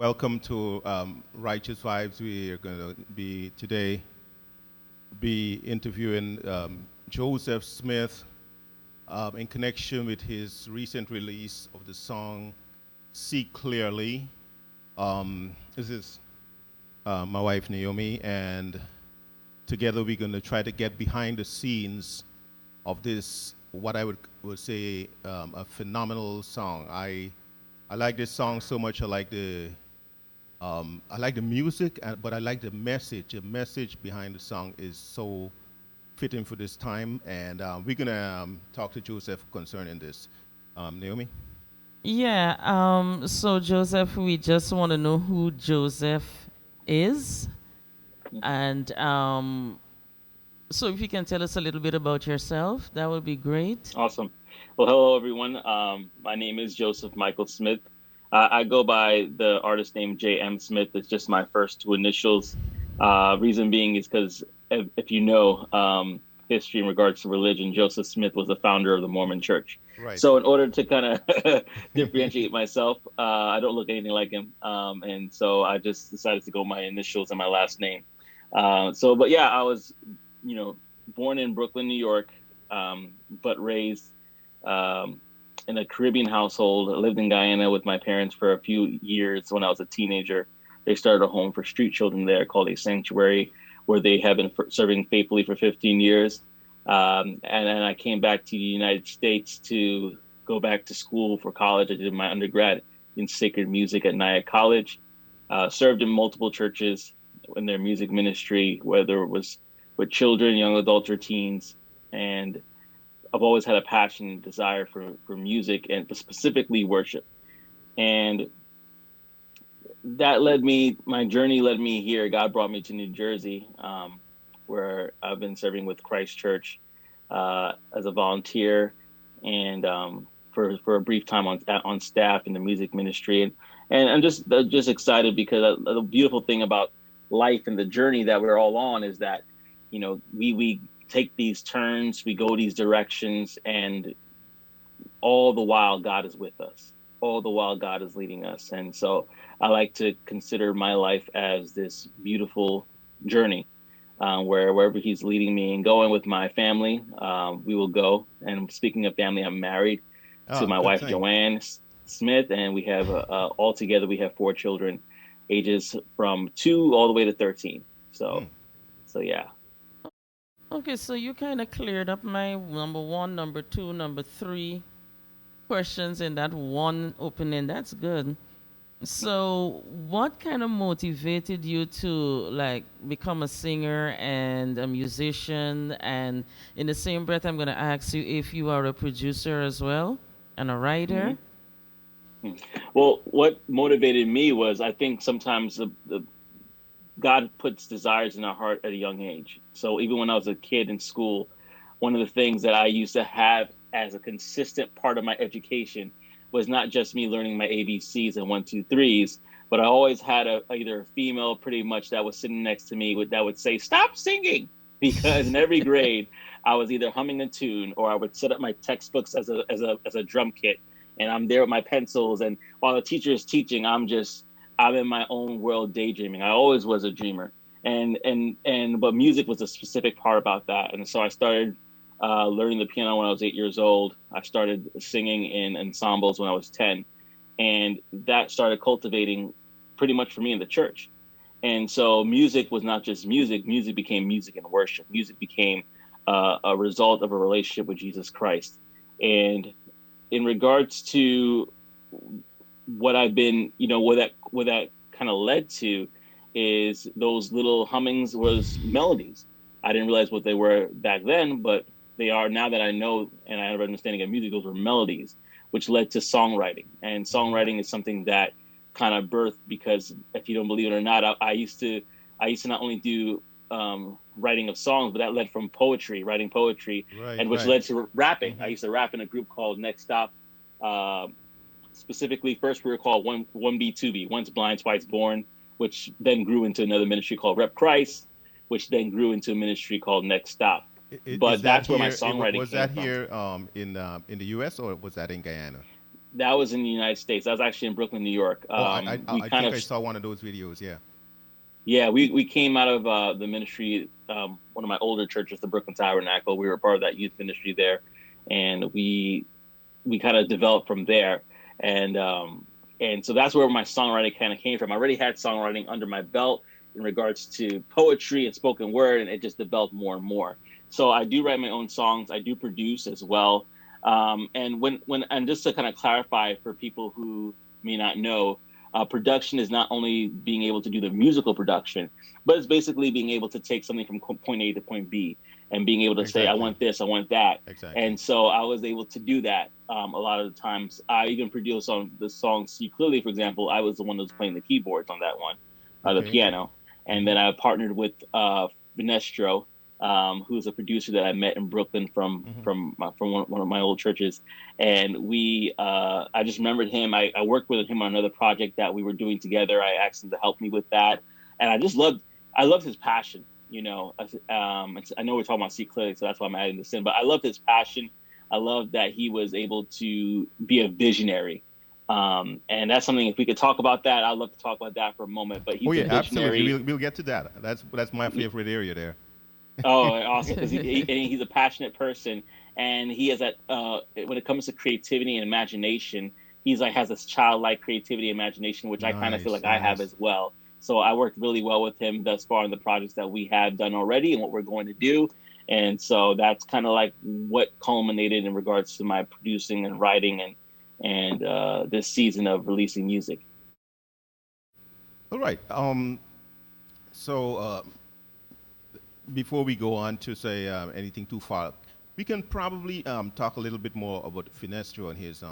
Welcome to Righteous Vibes. We are going to be today interviewing Joseph Smith in connection with his recent release of the song "See Clearly." This is my wife Naomi, and together we're going to try to get behind the scenes of this, what I would say, a phenomenal song. I like this song so much. I like the music, but I like the message. The message behind the song is so fitting for this time, and we're gonna talk to Joseph concerning this. Naomi. Yeah, so Joseph, we just want to know who Joseph is. And so if you can tell us a little bit about yourself, that would be great. Awesome. Well, hello everyone. My name is Joseph Michael Smith. I go by the artist name J.M. Smith. It's just my first two initials. Reason being is because if you know history in regards to religion, Joseph Smith was the founder of the Mormon Church. Right. So in order to kind of differentiate myself, I don't look anything like him, and so I just decided to go my initials and my last name. But yeah, I was, you know, born in Brooklyn, New York, but raised um, in a Caribbean household. I lived in Guyana with my parents for a few years when I was a teenager. They started a home for street children there called a sanctuary, where they have been serving faithfully for 15 years. And then I came back to the United States to go back to school for college. I did my undergrad in sacred music at Nyack College. Served in multiple churches in their music ministry, whether it was with children, young adults, or teens. And I've always had a passion and desire for music and specifically worship. And my journey led me here. God brought me to New Jersey, where I've been serving with Christ Church as a volunteer and for a brief time on staff in the music ministry. And I'm just excited because the beautiful thing about life and the journey that we're all on is that, we take these turns, we go these directions, and all the while God is with us. All the while God is leading us. And so I like to consider my life as this beautiful journey, where wherever He's leading me and going with my family, we will go. And speaking of family, I'm married to Oh, my good wife thing. Joanne Smith, and we have all together we have four children, ages from 2 all the way to 13. Mm. So yeah. Okay, so you kind of cleared up my number one, number two, number three questions in that one opening. That's good. So, what kind of motivated you to like become a singer and a musician? And in the same breath, I'm going to ask you if you are a producer as well and a writer. Mhm. Well, what motivated me was I think sometimes the God puts desires in our heart at a young age. So even when I was a kid in school, one of the things that I used to have as a consistent part of my education was not just me learning my ABCs and one, two, threes, but I always had either a female pretty much that was sitting next to me that would say, "Stop singing," because in every grade I was either humming a tune or I would set up my textbooks as a drum kit, and I'm there with my pencils, and while the teacher is teaching, I'm in my own world daydreaming. I always was a dreamer, but music was a specific part about that. And so I started learning the piano when I was 8 years old. I started singing in ensembles when I was 10, and that started cultivating pretty much for me in the church. And so music was not just music. Music became music and worship. Music became a result of a relationship with Jesus Christ. And in regards to what I've been, what that kind of led to is those little hummings was melodies. I didn't realize what they were back then, but they are now that I know and I have an understanding of music. Those were melodies, which led to songwriting. And Hmm. songwriting is something that kind of birthed because if you don't believe it or not, I used to not only do writing of songs, but that led from writing poetry, Right. and which Right. led to rapping. I Hmm. used to rap in a group called Next Stop. Uh, Specifically, first we were called one B two B, once blind, twice born, which then grew into another ministry called Rep Christ, which then grew into a ministry called Next Stop. Is But that that's where my here? songwriting Was came that from. here in the U.S. or was that in Guyana? That was in the United States. That was actually in Brooklyn, New York. Oh, I, I We I kind think of I saw one of those videos. Yeah. Yeah, we came out of the ministry, one of my older churches, the Brooklyn Tabernacle. We were part of that youth ministry there, and we kind of developed from there. And so that's where my songwriting kind of came from. I already had songwriting under my belt in regards to poetry and spoken word, and it just developed more and more. So I do write my own songs. I do produce as well. And and just to kind of clarify for people who may not know, production is not only being able to do the musical production, but it's basically being able to take something from point A to point B and being able to say, I Exactly. want this, I want that. Exactly. And so I was able to do that a lot of the times. I even produced on the song See Clearly, for example. I was the one that was playing the keyboards on that one, the Okay. piano. And Mm-hmm. then I partnered with Vinestro, who's a producer that I met in Brooklyn Mm-hmm. from one of my old churches. And I just remembered him. I worked with him on another project that we were doing together. I asked him to help me with that, and I loved his passion. I know we're talking about See Clearly, so that's why I'm adding this in. But I loved his passion. I love that he was able to be a visionary. And that's something, if we could talk about that, I'd love to talk about that for a moment. But Oh he's a yeah, absolutely. visionary. We'll get to that. That's my favorite area there. Oh, awesome! Because he's a passionate person, and he has that. When it comes to creativity and imagination, he's like has this childlike creativity and imagination, which I kind of feel Nice, like I have nice. as well. So I worked really well with him thus far in the projects that we have done already and what we're going to do. And so that's kind of like what culminated in regards to my producing and writing and this season of releasing music. All right. So before we go on to say anything too far, we can probably talk a little bit more about Finestro and his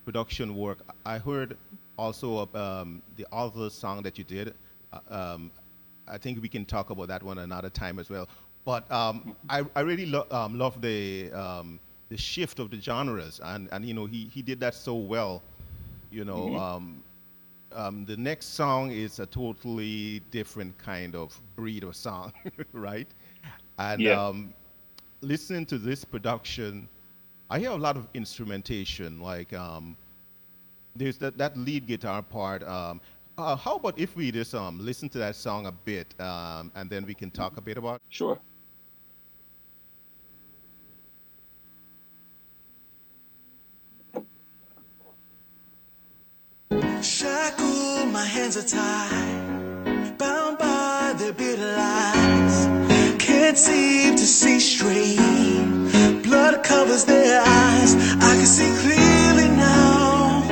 production work. I heard also of the other song that you did. Uh, um, I think we can talk about that one another time as well. But I really love the shift of the genres, and he did that so well. You know, Mm-hmm. the next song is a totally different kind of breed of song, right? And Yeah. listening to this production, I hear a lot of instrumentation, like there's that lead guitar part. How about if we just listen to that song a bit, and then we can talk a bit about? Sure. Shackled, my hands are tied, bound by their bitter lies. Can't seem to see straight. Blood covers their eyes. I can see clearly now.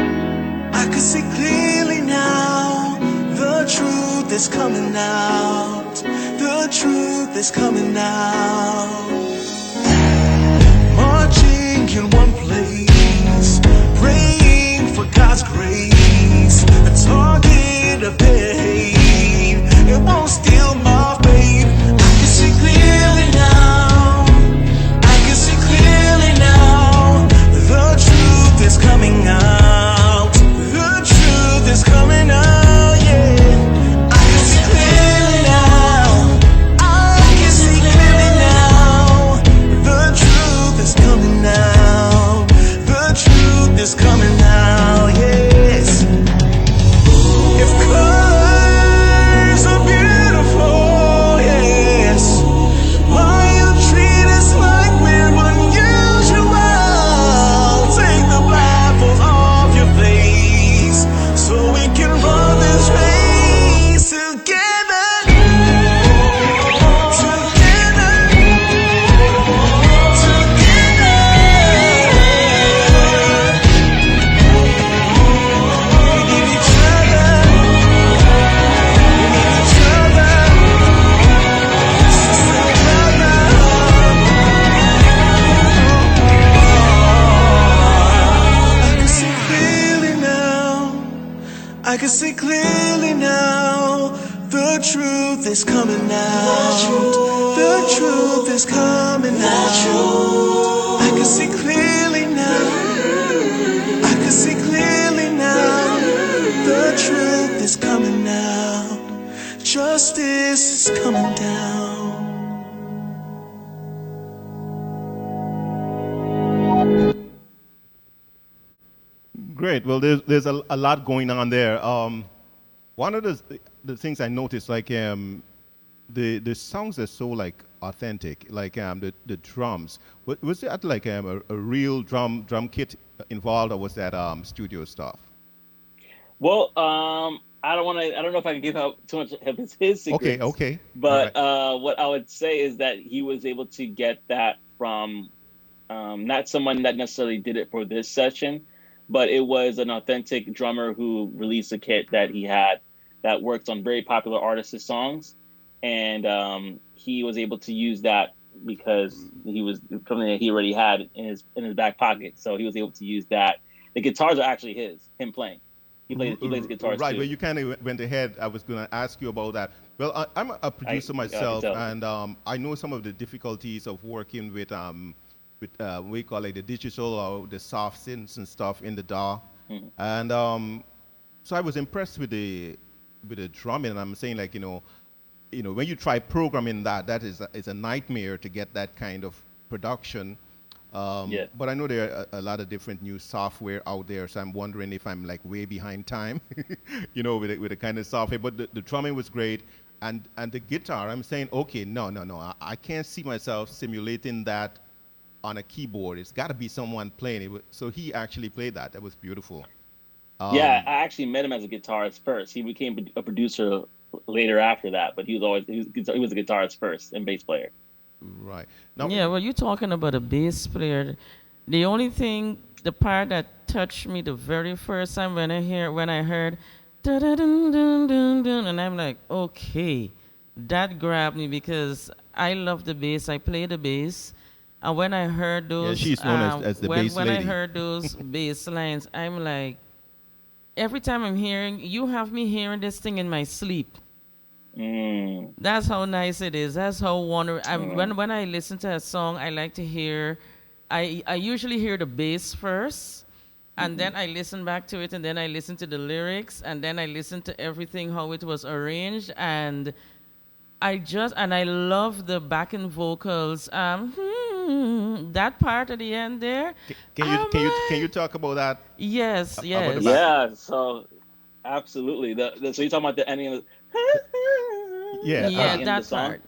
I can see clearly now. The truth is coming out. The truth is coming out. Marching in one place, praying for God's grace. A target of their hate, it won't steal my faith. I can see clearly now. I can see clearly now. The truth is coming out. The truth is coming out, yeah. I can see clearly now. I can see clearly now. The truth is coming out. The truth is coming out, yes. If colors are beautiful, yes, why you treat us like we're unusual? Take the blindfolds off your face so we can run this race together. Together. We need each other. We need each other. Sister, brother. I can see clearly now. I can see clearly now. The truth is coming out. The truth is coming out. I can see clearly now. I can see clearly now. The truth is coming out. Justice is coming down. Great. Well, there's a lot going on there. One of the things I noticed, like the songs are so like authentic, like the drums. Was that like a real drum kit involved, or was that studio stuff? Well, I don't want to. I don't know if I can give out too much of his Okay, secrets, okay, all but right. what I would say is that he was able to get that from not someone that necessarily did it for this session, but it was an authentic drummer who released a kit that he had that worked on very popular artists' songs, and he was able to use that because he was something that he already had in his back pocket. So he was able to use that. The guitars are actually him playing. He plays the guitars Right, well, too. you kind of went ahead. I was going to ask you about that. Well, I'm a producer I can myself, tell. and I know some of the difficulties of working with we call it the digital or the soft synths and stuff in the DAW. Mhm. And so I was impressed with the drumming, and I'm saying like when you try programming that, that is a nightmare to get that kind of production. Yeah. But I know there are a lot of different new software out there, so I'm wondering if I'm like way behind time, with the kind of software. But the drumming was great, and the guitar. I'm saying, okay, no, I can't see myself simulating that on a keyboard. It's got to be someone playing it. So he actually played that. That was beautiful. Yeah, Um, I actually met him as a guitarist first. He became a producer later after that, but he was a guitarist first and bass player. right now, Yeah, well, you're talking about a bass player. The only thing, the part that touched me the very first time when I heard, da da dun dun dun dun, and I'm like, okay, that grabbed me because I love the bass. I play the bass, and when I heard yeah, those, she's known as the bass when I lady. heard those bass lines, I'm like, every time I'm hearing, you have me hearing this thing in my sleep. Mm, That's how nice it is. That's how wonderful. mm, When I listen to a song, I like to hear. I usually hear the bass first, and mhm. then I listen back to it, and then I listen to the lyrics, and then I listen to everything how it was arranged, and I love the backing vocals. That part at the end there, I'm Can you like, talk about that yes, about the back? yes, Yeah, so absolutely. So you're talking about the ending of Yeah, at yeah, the end of the that song? part.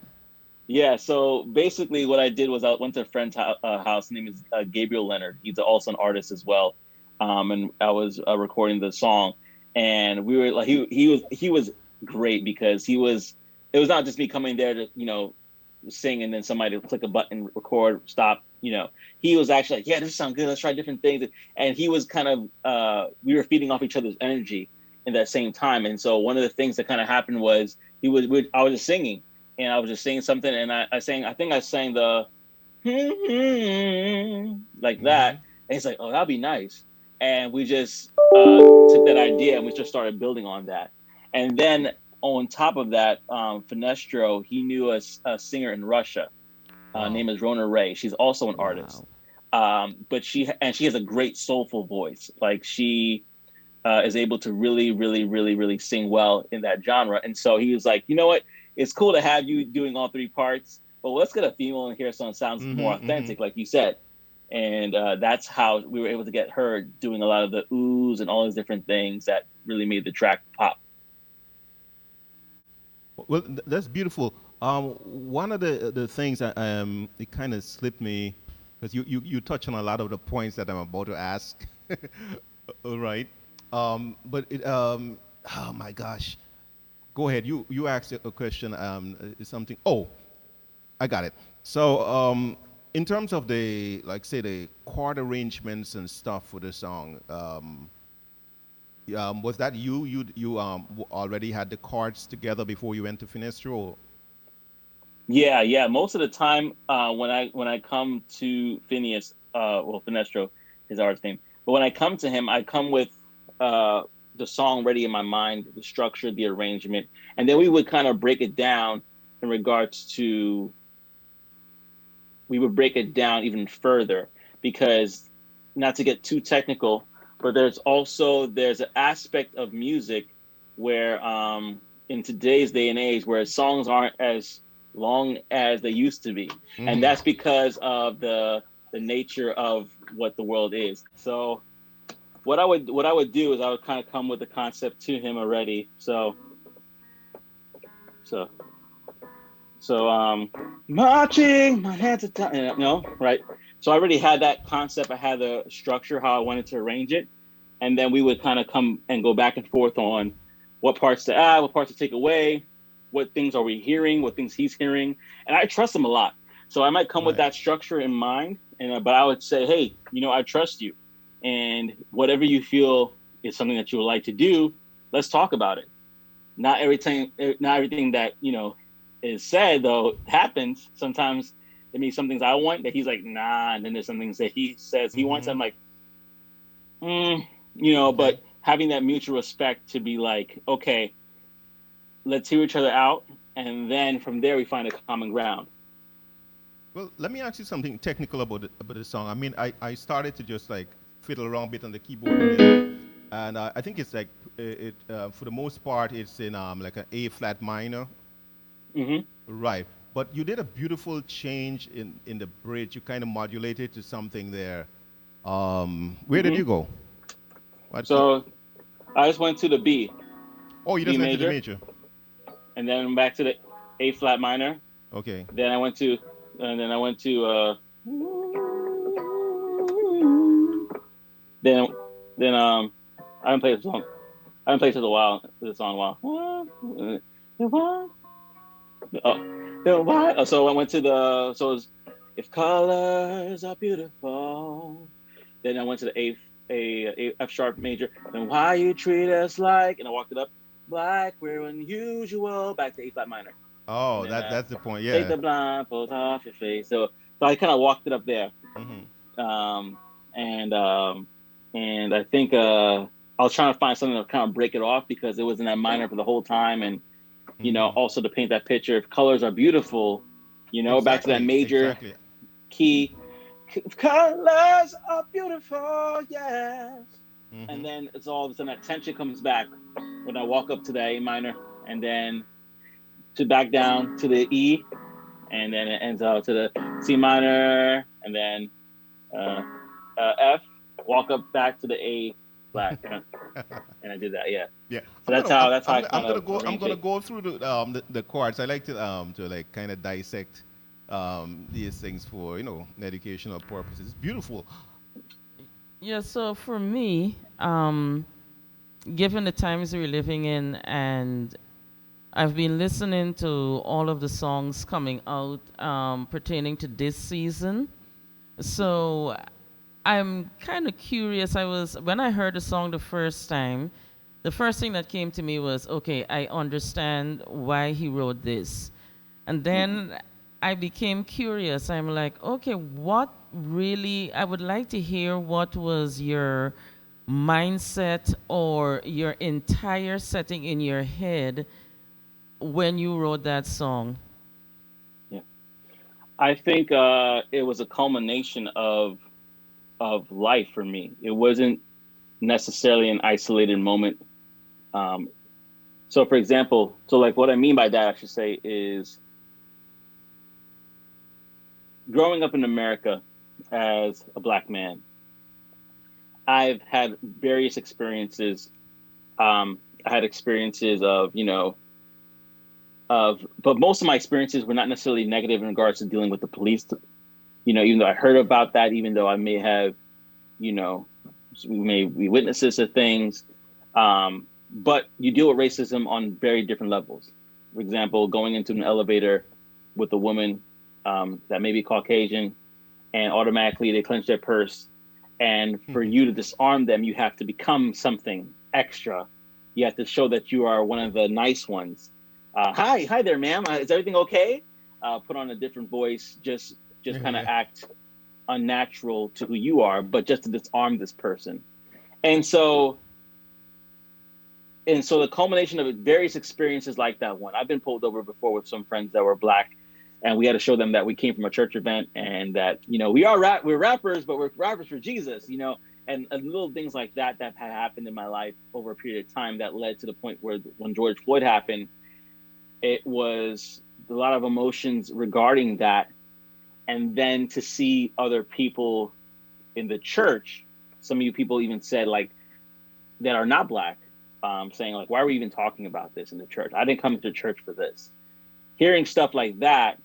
Yeah, so basically what I did was I went to a friend's house. His name is Gabriel Leonard. He's also an artist as well. And I was recording the song, and we were like, he was great because it was not just me coming there to, sing and then somebody would click a button, record, stop, he was actually like, yeah, this sounds good. Let's try different things. And he was kind of, we were feeding off each other's energy in that same time. And so one of the things that kind of happened was I was just singing and I was just saying something, and I think I sang the like Hmm. that, and he's like, "Oh, that'd be nice," and we just took that idea and we just started building on that, and then on top of that, Finestro, he knew a singer in Russia, Wow. name is Rona Ray. She's also an artist, Wow. but she has a great soulful voice. Like she is able to really, really, really, really sing well in that genre. And so he was like, you know what? It's cool to have you doing all three parts, but let's get a female in here so it sounds more Hmm. authentic, like you said. And that's how we were able to get her doing a lot of the oohs and all those different things that really made the track pop. Well, that's beautiful. One of the things that it kind of slipped me because you touch on a lot of the points that I'm about to ask. All right. But oh my gosh. Go ahead. You asked a question. Is something. Oh, I got it. So, in terms of the like, say the chord arrangements and stuff for the song, was that you already had the chords together before you went to Finestro? Yeah, yeah. Most of the time, when I come to Finestro, his artist name. But when I come to him, I come with uh, the song ready in my mind, the structure, the arrangement, and then we would kind of break it down in regards to we would break it down even further because not to get too technical, but there's an aspect of music where in today's day and age where songs aren't as long as they used to be, and Mm-hmm. that's because of the nature of what the world is. So what I would do is I would kind of come with the concept to him already. So so marching my hands are down. No, right. So I already had that concept. I had the structure how I wanted to arrange it, and then we would kind of come and go back and forth on what parts to add, what parts to take away, what things are we hearing, what things he's hearing, and I trust him a lot. So I might come with Right. that structure in mind, and but I would say, hey, I trust you, and whatever you feel is something that you would like to do, let's talk about it. Not everything that is said though happens. Sometimes there may be some things I want that he's like nah, and then there's some things that he says he wants. I'm like, Okay. but having that mutual respect to be like, okay, let's hear each other out, and then from there we find a common ground. Well, let me ask you something technical about the song. I mean, I started to just like fiddle around a bit on the keyboard with it, and I think it's like for the most part it's in like an A flat minor, Hmm. right? But you did a beautiful change in the bridge. You kind of modulated to something there. Where did Hmm. you go? What key? So I just went to the B, Oh, you B just went to the major, major. and then back to the A flat minor. Okay. Then I went to, and then I went to, then then I haven't played this song. I haven't played this a while. This song a while. Oh, why? So I went to the so it was, if colors are beautiful. Then I went to the A F sharp major. Then why you treat us like, and I walked it up like we're unusual. Back to A flat minor, and Oh, then that's the point. take Yeah. the blindfold off your face. So I kind of walked it up there, Hmm. um, and um, and I think I was trying to find something to kind of break it off because it was in that minor for the whole time, and Hmm. also to paint that picture. If colors are beautiful, back to that Exactly. major Exactly. key. If colors are beautiful, yes. And Hmm. then it's all of a sudden that tension comes back when I walk up to the A minor, and then to back down to the E, and then it ends out to the C minor, and then uh, F, walk up back to the A flat, and I did that. Yeah. Yeah, So that's how I I'm kind gonna of go I'm arrange gonna it. go through the chords. I like to like kind of dissect these things for educational purposes. It's beautiful. Yeah, so for me, given the times we're living in, and I've been listening to all of the songs coming out pertaining to this season. So I'm kind of curious. When I heard the song the first time, the first thing that came to me was, okay, I understand why he wrote this. And then I became curious. I'm like, okay, what really, I would like to hear what was your mindset or your entire setting in your head when you wrote that song. Yeah. I think it was a culmination of life for me. It wasn't necessarily an isolated moment. Um, so, for example, so like what I mean by that, I should say, is growing up in America as a black man, I've had various experiences. I had experiences but most of my experiences were not necessarily negative in regards to dealing with the police. Even though I heard about that, even though I may have, you know, we may be witnesses to things. But you deal with racism on very different levels. For example, going into an elevator with a woman that may be Caucasian, and automatically they clench their purse. And for you to disarm them, you have to become something extra. You have to show that you are one of the nice ones. Hi there, ma'am. Is everything okay? Put on a different voice, just kind of Yeah. act unnatural to who you are, but just to disarm this person. And so the culmination of various experiences like that one. I've been pulled over before with some friends that were black, and we had to show them that we came from a church event and that we're rappers, but we're rappers for Jesus. And little things like that had happened in my life over a period of time that led to the point where when George Floyd happened, it was a lot of emotions regarding that, and then to see other people in the church. Some of you people even said like that are not black, saying like, "Why are we even talking about this in the church? I didn't come to church for this." Hearing stuff like that,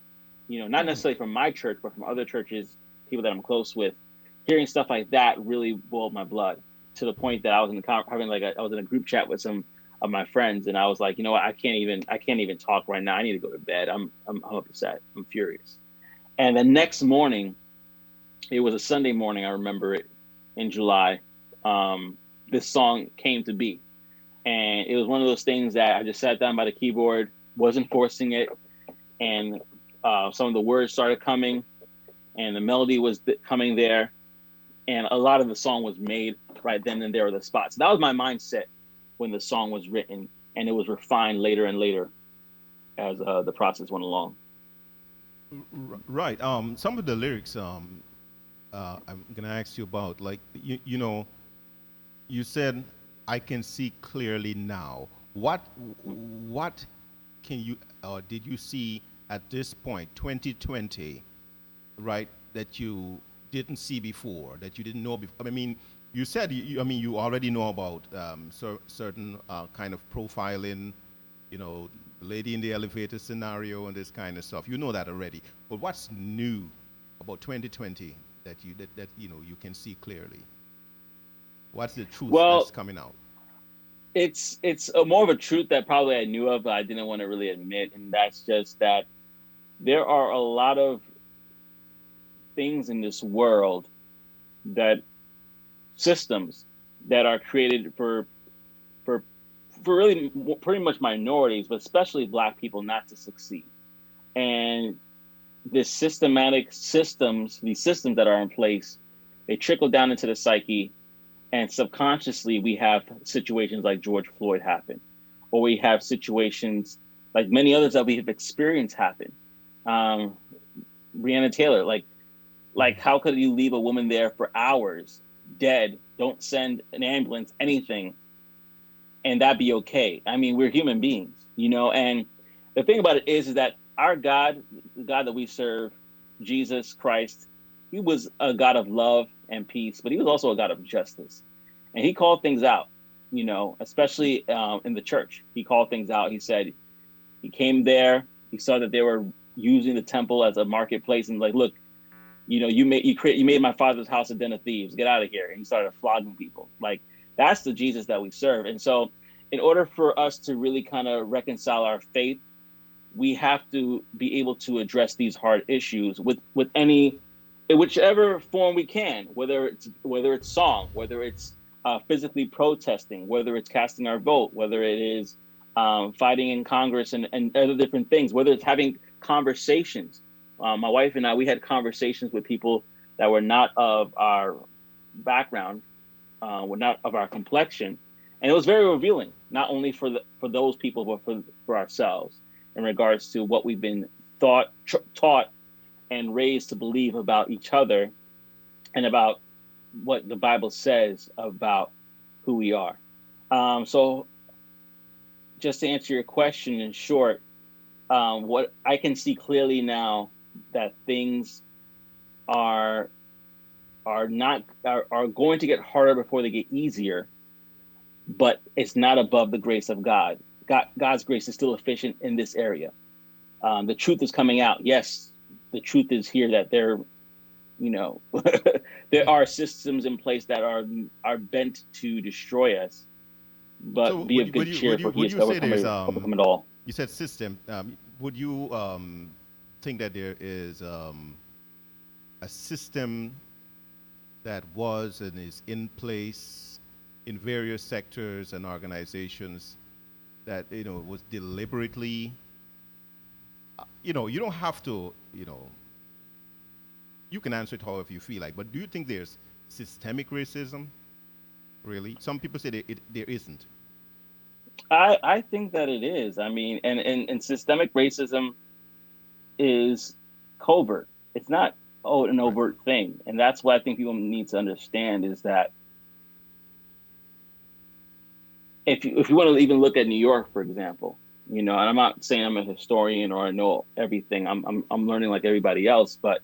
not necessarily from my church, but from other churches, people that I'm close with, hearing stuff like that really boiled my blood to the point that I was I was in a group chat with some of my friends, and I was like, you know what, I can't even talk right now. I need to go to bed. I'm upset. I'm furious. And the next morning, it was a Sunday morning. I remember it in July. This song came to be, and it was one of those things that I just sat down by the keyboard, wasn't forcing it, and some of the words started coming, and the melody was coming there, and a lot of the song was made right then and there with the spots. So that was my mindset when the song was written, and it was refined later and later as the process went along. Right. Some of the lyrics I'm gonna ask you about, like you said, "I can see clearly now." What can you did you see at this point, 2020, right? That you didn't see before, that you didn't know before. I mean, you said I mean, you already know about certain kind of profiling, lady in the elevator scenario and this kind of stuff. You know that already. But what's new about 2020 that you can see clearly? What's the truth that's Well, coming out? it's more of a truth that probably I knew of, but I didn't want to really admit, and that's just that there are a lot of things in this world that systems that are created for for really pretty much minorities, but especially Black people, not to succeed. And this systematic systems, these systems that are in place, they trickle down into the psyche, and subconsciously we have situations like George Floyd happen, or we have situations like many others that we have experienced happen. Um, Breonna Taylor, like how could you leave a woman there for hours, dead? Don't send an ambulance, anything, and that be okay. I mean, we're human beings, And the thing about it is that our God, the God that we serve, Jesus Christ, he was a God of love and peace, but he was also a God of justice, and he called things out. Especially in the church, he called things out. He said he came there, he saw that they were using the temple as a marketplace, and like, look, you made my father's house a den of thieves. Get out of here. And he started flogging people. Like, that's the Jesus that we serve. And so in order for us to really kind of reconcile our faith, we have to be able to address these hard issues with any in whichever form we can, whether it's song, whether it's physically protesting, whether it's casting our vote, whether it is fighting in Congress and other different things, whether it's having conversations. My wife and I, we had conversations with people that were not of our background, were not of our complexion, and it was very revealing, not only for those people, but for ourselves in regards to what we've been taught, and raised to believe about each other, and about what the Bible says about who we are. So, just to answer your question in short, what I can see clearly now that things are are going to get harder before they get easier, but it's not above the grace of God. God's grace is still efficient in this area. The truth is coming out. Yes, the truth is here that you know, there are systems in place that are bent to destroy us, So but be would of you, good cheer, for He would has you say there's overcome it all. you said system? Would you think that there is a system that was and is in place in various sectors and organizations that was deliberately, you don't have to, you can answer it however you feel like, but do you think there's systemic racism? Really, some people say there isn't. I think that it is. I mean, and systemic racism is covert. It's not an Right. overt thing, and that's what I think people need to understand is that if you want to even look at New York, for example, and I'm not saying I'm a historian or I know everything. I'm learning like everybody else, but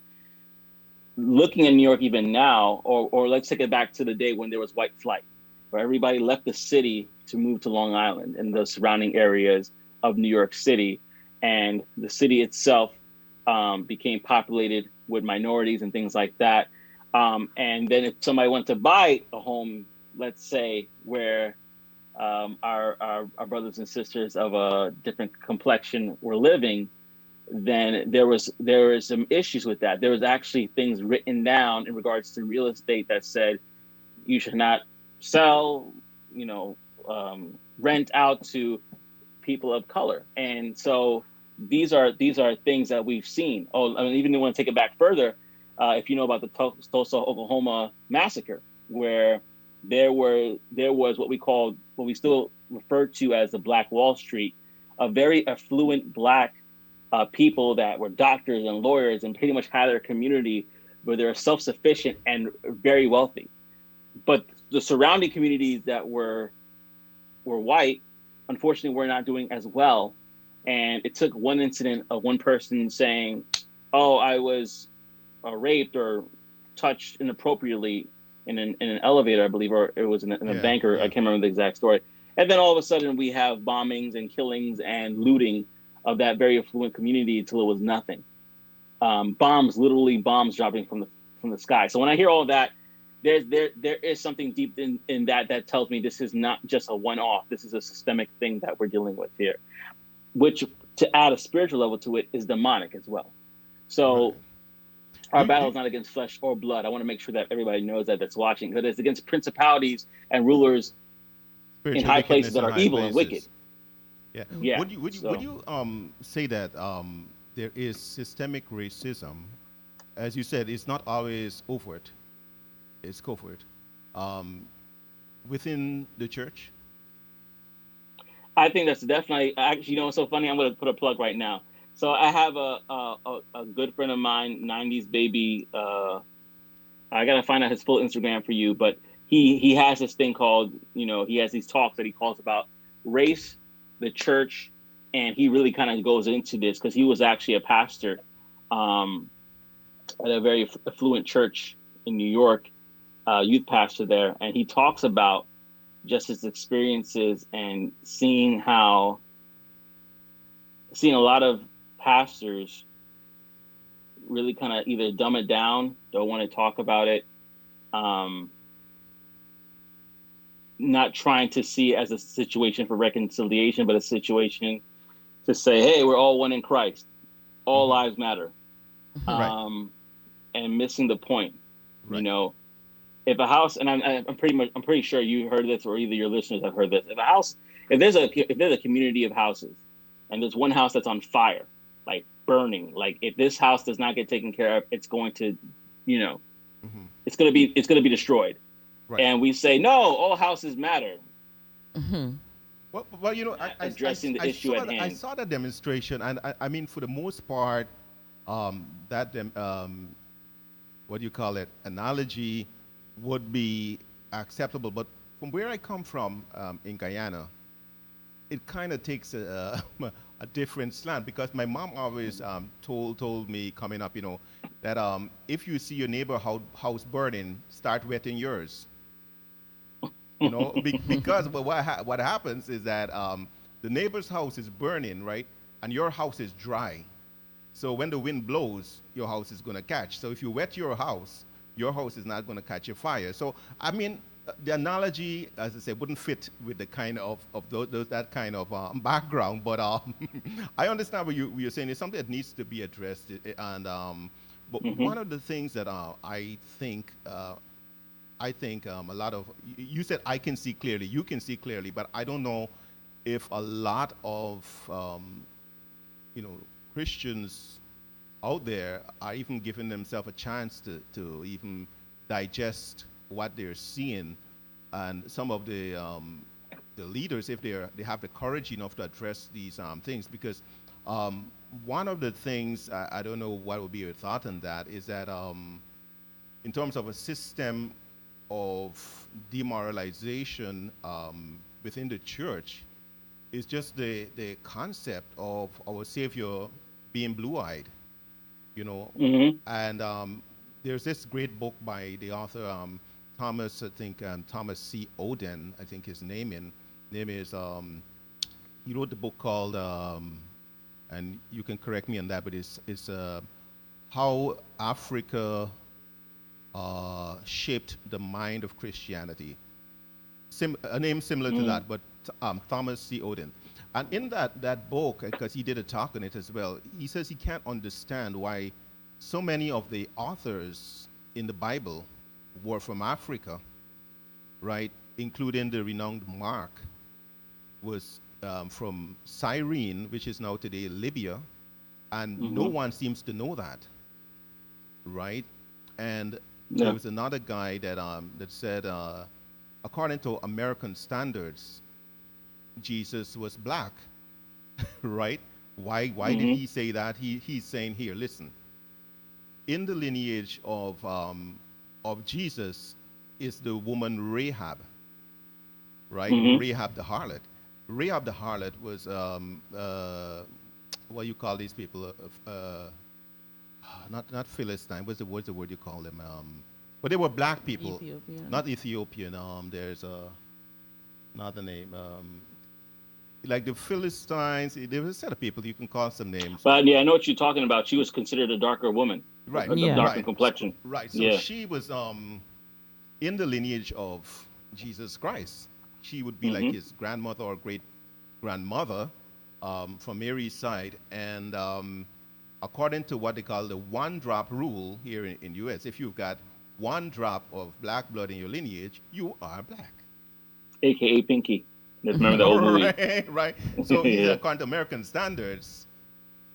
looking at New York even now, or let's take it back to the day when there was white flight. where everybody left the city to move to Long Island and the surrounding areas of New York City, and the city itself became populated with minorities and things like that. And then if somebody wanted to buy a home, let's say where our brothers and sisters of a different complexion were living, then there was some issues with that. There was actually things written down in regards to real estate that said you should not sell, you know, rent out to people of color. And so these are things that we've seen. Oh, I mean, even if you want to take it back further, if you know about the Tulsa, Oklahoma massacre, where there was what we still refer to as the Black Wall Street, a very affluent black people that were doctors and lawyers and pretty much had their community where they're self-sufficient and very wealthy. But the surrounding communities that were white, unfortunately, were not doing as well. And it took one incident of one person saying, "Oh, I was raped or touched inappropriately in an elevator, I believe, or it was in a Yeah, banker. I yeah. can't remember the exact story." And then all of a sudden, we have bombings and killings and looting of that very affluent community until it was nothing. Bombs, literally bombs dropping from the sky. So when I hear all of that, there is something deep in that that tells me this is not just a one off. This is a systemic thing that we're dealing with here, which to add a spiritual level to it is demonic as well. Right. So our Do, battle do, is not against flesh or blood. I want to make sure that everybody knows that that's watching, because it's against principalities and rulers in spiritual high places wickedness that in are high evil and wicked. places. Yeah. Yeah. Would you say that there is systemic racism? As you said, it's not always overt. It's covert. Um, within the church. I think that's definitely actually. You know, what's so funny? I'm going to put a plug right now. So I have a good friend of mine, '90s baby. I gotta find out his full Instagram for you, but he has this thing called, he has these talks that he calls about race, the church, and he really kind of goes into this because he was actually a pastor um, at a very affluent church in New York, youth pastor there, and he talks about just his experiences and seeing a lot of pastors really kind of either dumb it down, don't want to talk about it, um, not trying to see it as a situation for reconciliation, but a situation to say, hey, we're all one in Christ. All Hmm. lives matter. Right. Um, and missing the point. You Right. know, if a house, and I'm pretty sure you heard this, or either your listeners have heard this. If there's a community of houses, and there's one house that's on fire, like burning, like if this house does not get taken care of, it's going to, you know, Hmm. it's gonna be destroyed. Right. And we say, no, all houses matter. Well, Not addressing the issue at I hand. saw the demonstration, and I mean, for the most part, that what do you call it, analogy would be acceptable. But from where I come from in Guyana, it kind of takes a different slant because my mom always told me coming up, that if you see your neighbor house burning, start wetting yours. Because what happens is that the neighbor's house is burning, right, and your house is dry. So when the wind blows, your house is going to catch. So if you wet your house is not going to catch a fire. So I mean, the analogy, as I say, wouldn't fit with the kind of that kind of background. But I understand what you're saying. It's something that needs to be addressed. And but Hmm. one of the things that I think a lot of you said I can see clearly. You can see clearly, but I don't know if a lot of you know Christians out there are even giving themselves a chance to even digest what they're seeing, and some of the leaders, if they have the courage enough to address these things, because one of the things I don't know what would be your thought on that is that in terms of a system of demoralization within the church is just the concept of our Savior being blue-eyed, you know. Hmm. And there's this great book by the author Thomas, I think Thomas C. Oden, I think his name is. He wrote the book called, and you can correct me on that, but it's how Africa shaped the mind of Christianity. A name similar to that, but Thomas C. Oden. And in that book, because he did a talk on it as well, he says he can't understand why so many of the authors in the Bible were from Africa, right? Including the renowned Mark was from Cyrene, which is now today Libya, and no one seems to know that, right? And there was another guy that said, according to American standards, Jesus was black, right? Why did he say that? He's saying here, listen, in the lineage of Jesus is the woman Rahab, right? Rahab the harlot. Rahab the harlot was what you call these people? Not Philistine. What's the word you call them? But they were black people, Ethiopian. not Ethiopian. There's another name. Like the Philistines, there was a set of people you can call some names. But yeah, I know what you're talking about. She was considered a darker woman, Right. of Yeah. darker Right. complexion. Right. So Yeah. she was in the lineage of Jesus Christ. She would be like his grandmother or great grandmother from Mary's side. And according to what they call the one drop rule here in US, if you've got one drop of black blood in your lineage, you are black. AKA Pinky. Remember the old movie? Right, right. So Yeah. according to American standards,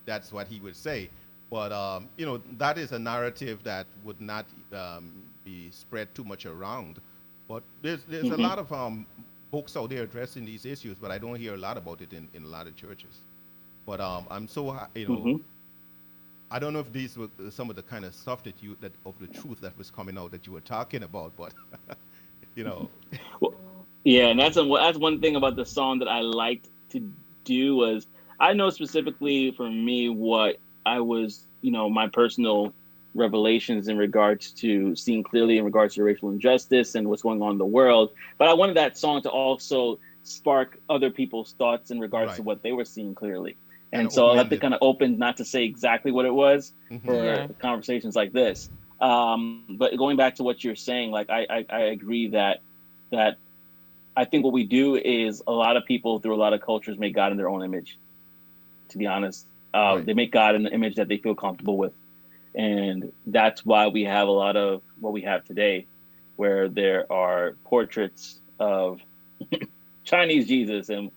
that's what he would say. But that is a narrative that would not be spread too much around. But there's a lot of books out there addressing these issues, but I don't hear a lot about it in a lot of churches. But I'm so I don't know if these were some of the kind of stuff that of the truth that was coming out that you were talking about, but Well, yeah, and that's one thing about the song that I liked to do was I know specifically for me what I was, my personal revelations in regards to seeing clearly in regards to racial injustice and what's going on in the world. But I wanted that song to also spark other people's thoughts in regards to Right. what they were seeing clearly. Kinda And so I left it open-ended. kind of open, not to say exactly what it was for Yeah. conversations like this. But going back to what you're saying, like I agree that I think what we do is a lot of people through a lot of cultures make God in their own image. To be honest, Right. they make God in the image that they feel comfortable with, and that's why we have a lot of what we have today, where there are portraits of Chinese Jesus and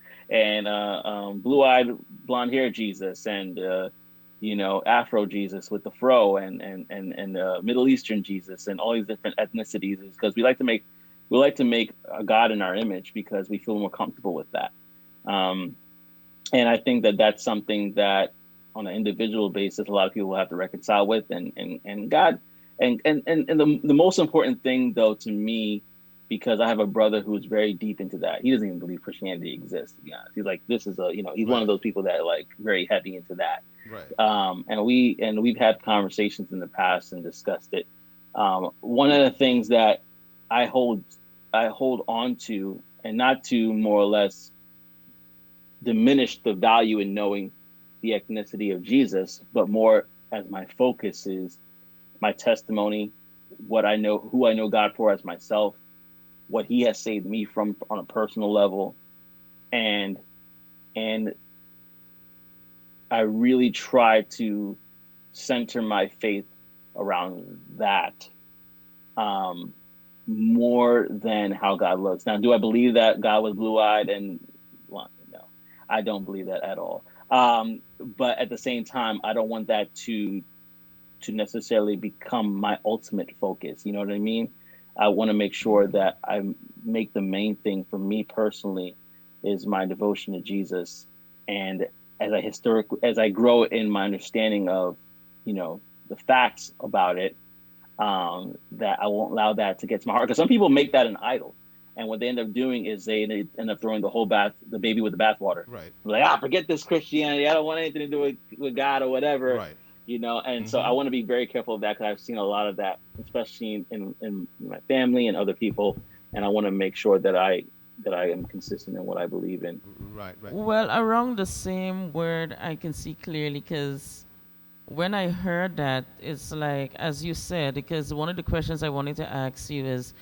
blue-eyed, blonde-haired Jesus and Afro Jesus with the fro and Middle Eastern Jesus and all these different ethnicities, because we like to make a God in our image because we feel more comfortable with that. And I think that that's something that on an individual basis, a lot of people will have to reconcile with and God. And the most important thing though, to me, because I have a brother who's very deep into that. He doesn't even believe Christianity exists, to be honest. He's like, this is he's one of those people that like very heavy into that. Right. And we've had conversations in the past and discussed it. One of the things that I hold on to, and not to more or less diminish the value in knowing the ethnicity of Jesus, but more as my focus is my testimony, what I know, who I know God for as myself, what He has saved me from on a personal level, and I really try to center my faith around that more than how God looks. Now, do I believe that God was blue-eyed and blonde? No, I don't believe that at all. But at the same time, I don't want that to necessarily become my ultimate focus. You know what I mean? I want to make sure that I make the main thing for me personally is my devotion to Jesus. And as I grow in my understanding of, the facts about it, that I won't allow that to get to my heart. Because some people make that an idol. And what they end up doing is they end up throwing the baby with the bathwater. Right. Like, forget this Christianity. I don't want anything to do with God or whatever. Right. And so I Mm-hmm. want to be very careful of that because I've seen a lot of that, especially in my family and other people, and I want to make sure that I am consistent in what I believe in. Right, right. Well, around the same word, I can see clearly because when I heard that, it's like, as you said, because one of the questions I wanted to ask you is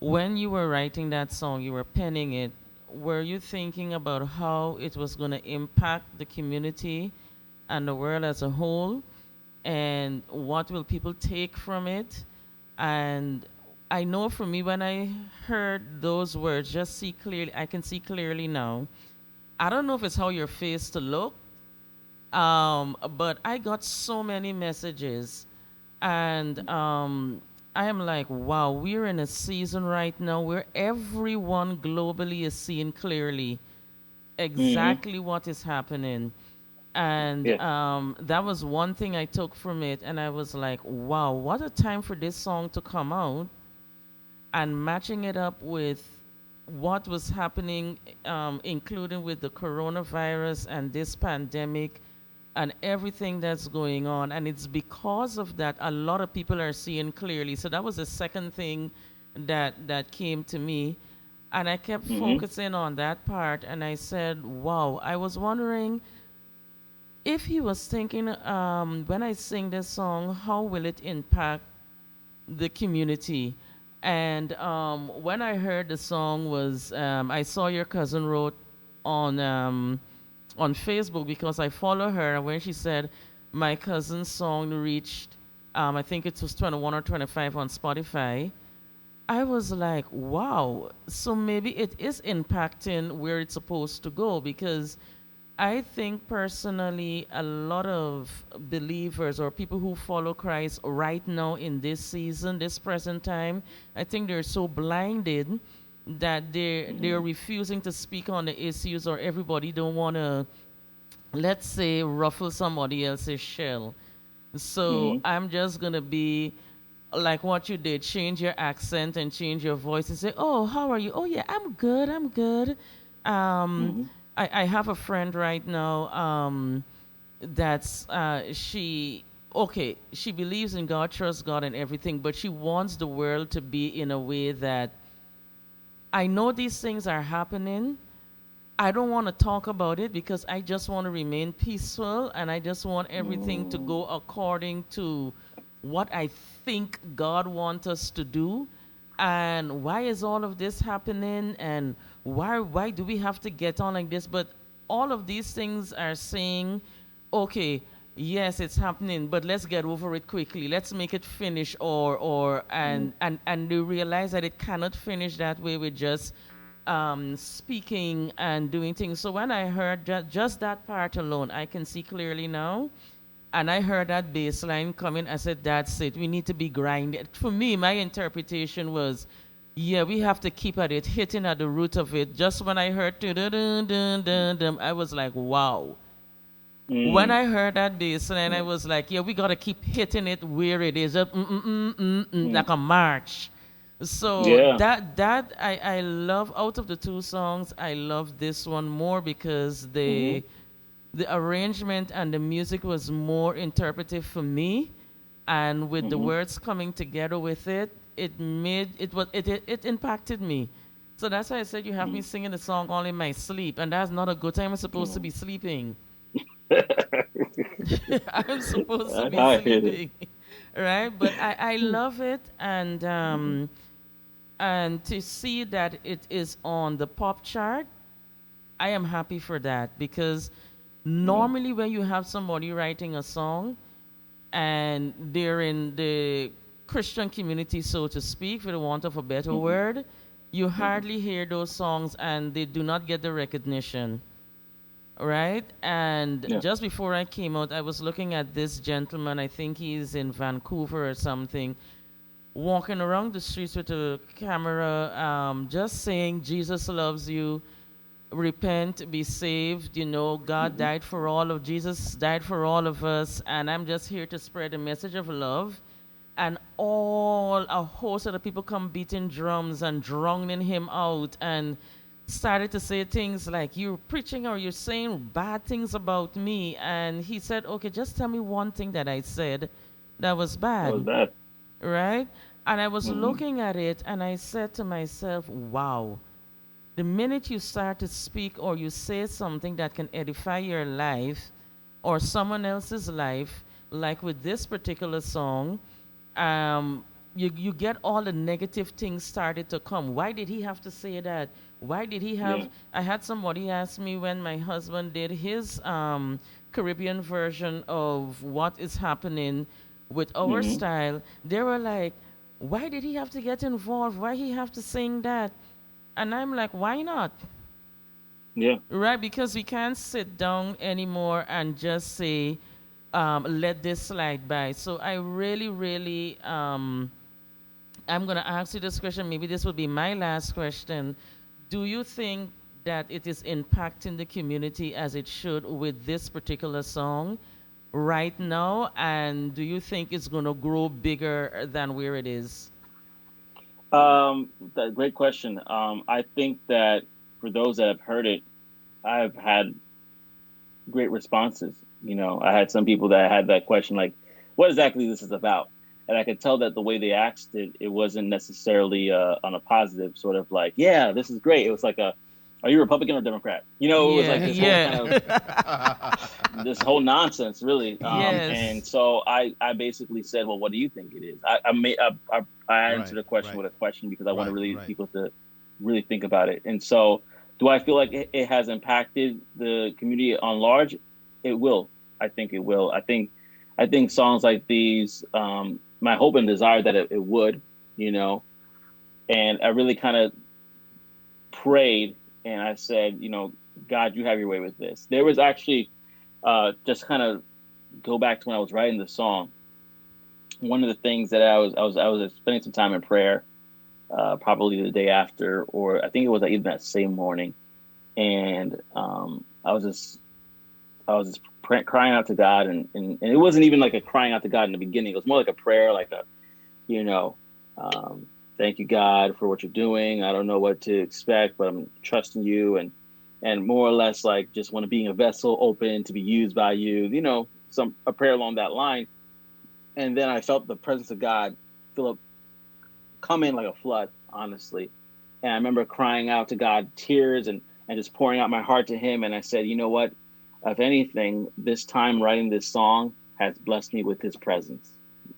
when you were writing that song, you were penning it, were you thinking about how it was going to impact the community and the world as a whole? And what will people take from it? And I know for me, when I heard those words, just see clearly, I can see clearly now. I don't know if it's how your face to look, but I got so many messages, and I am like, wow, we're in a season right now where everyone globally is seeing clearly Hmm. exactly what is happening. And Yeah. that was one thing I took from it, and I was like, wow, what a time for this song to come out, and matching it up with what was happening, including with the coronavirus and this pandemic and everything that's going on. And it's because of that a lot of people are seeing clearly. So that was the second thing that came to me. And I kept Hmm. focusing on that part, and I said, wow, I was wondering if he was thinking, when I sing this song, how will it impact the community? And when I heard the song was, I saw your cousin wrote on on Facebook because I follow her. When she said my cousin's song reached, I think it was 21 or 25 on Spotify. I was like, wow. So maybe it is impacting where it's supposed to go, because I think personally, a lot of believers or people who follow Christ right now in this season, this present time, I think they're so blinded that they're refusing to speak on the issues, or everybody don't want to, let's say, ruffle somebody else's shell. So Hmm. I'm just gonna be like what you did, change your accent and change your voice and say, "Oh, how are you? Oh yeah, I'm good. I'm good." Um, Hmm. I have a friend right now. That's she. Okay, she believes in God, trusts God, and everything, but she wants the world to be in a way that I know these things are happening. I don't want to talk about it because I just want to remain peaceful, and I just want everything to Hmm. go according to what I think God wants us to do. And why is all of this happening? And why do we have to get on like this? But all of these things are saying, okay, yes, it's happening, but let's get over it quickly. Let's make it finish, or and they realize that it cannot finish that way with just speaking and doing things. So when I heard just that part alone, I can see clearly now. And I heard that bass line coming. I said, that's it. We need to be grinded. For me, my interpretation was, yeah, we have to keep at it, hitting at the root of it. Just when I heard, dun-dun-dun-dun-dun, I was like, wow. When Hmm. I heard that bass line, I Yeah. was like, yeah, we got to keep hitting it where it is, Hmm. like a march. So Yeah. that I love. Out of the two songs, I love this one more because Hmm. the arrangement and the music was more interpretive for me, and with the Hmm. words coming together with it, it made it was it impacted me. So that's why I said you have me singing the song all in my sleep, and that's not a good time. I'm supposed to Hmm. be sleeping. I'm supposed to be I hear it. sleeping, right? But I love it, and to see that it is on the pop chart, I am happy for that, because Yeah. normally when you have somebody writing a song and they're in the Christian community, so to speak, for the want of a better Hmm. word, you Hmm. hardly hear those songs and they do not get the recognition, right? And Yeah. just before I came out, I was looking at this gentleman, I think he's in Vancouver or something, walking around the streets with a camera, just saying, Jesus loves you, repent, be saved. God Hmm. died for all of Jesus, died for all of us, and I'm just here to spread a message of love. And a host of the people come beating drums and drowning him out, and started to say things like, you're preaching or you're saying bad things about me. And he said, okay, just tell me one thing that I said that was That was bad, bad. right? And I was Hmm. looking at it and I said to myself, wow, the minute you start to speak or you say something that can edify your life or someone else's life, like with this particular song, you get all the negative things started to come. Why did he have to say that? Why did he Yeah. have? I had somebody ask me when my husband did his Caribbean version of What Is Happening with our Hmm. style. They were like, why did he have to get involved? Why he have to sing that? And I'm like, why not? Yeah. Right? Because we can't sit down anymore and just say, let this slide by. So I really, really, I'm going to ask you this question. Maybe this will be my last question. Do you think that it is impacting the community as it should with this particular song right now? And do you think it's going to grow bigger than where it is? That great question. I think that for those that have heard it, I've had great responses. I had some people that had that question, like, what exactly this is about? And I could tell that the way they asked it, it wasn't necessarily on a positive sort of like, yeah, this is great. It was like are you Republican or Democrat? It was Yeah, like this whole yeah. kind of this whole nonsense, really. And Yes. so I basically said, well, what do you think it is? I Right, answered a question right, with a question because I want to right, really right. people to really think about it. And so, do I feel like it has impacted the community on large? It will. I think it will. I think songs like these, my hope and desire that it would, you know, and I really kind of prayed and I said, God, you have your way with this. There was actually just kind of go back to when I was writing the song. One of the things that I was spending some time in prayer, probably the day after, or I think it was even that same morning, and I was just crying out to God, and it wasn't even like a crying out to God in the beginning. It was more like a prayer, like you know, um, thank you God for what you're doing. I don't know what to expect, but I'm trusting you, and more or less like just want to being a vessel open to be used by you. Some a prayer along that line, and then I felt the presence of God fill up, come in like a flood, honestly. And I remember crying out to God, tears and just pouring out my heart to Him. And I said, you know what? If anything, this time writing this song has blessed me with His presence.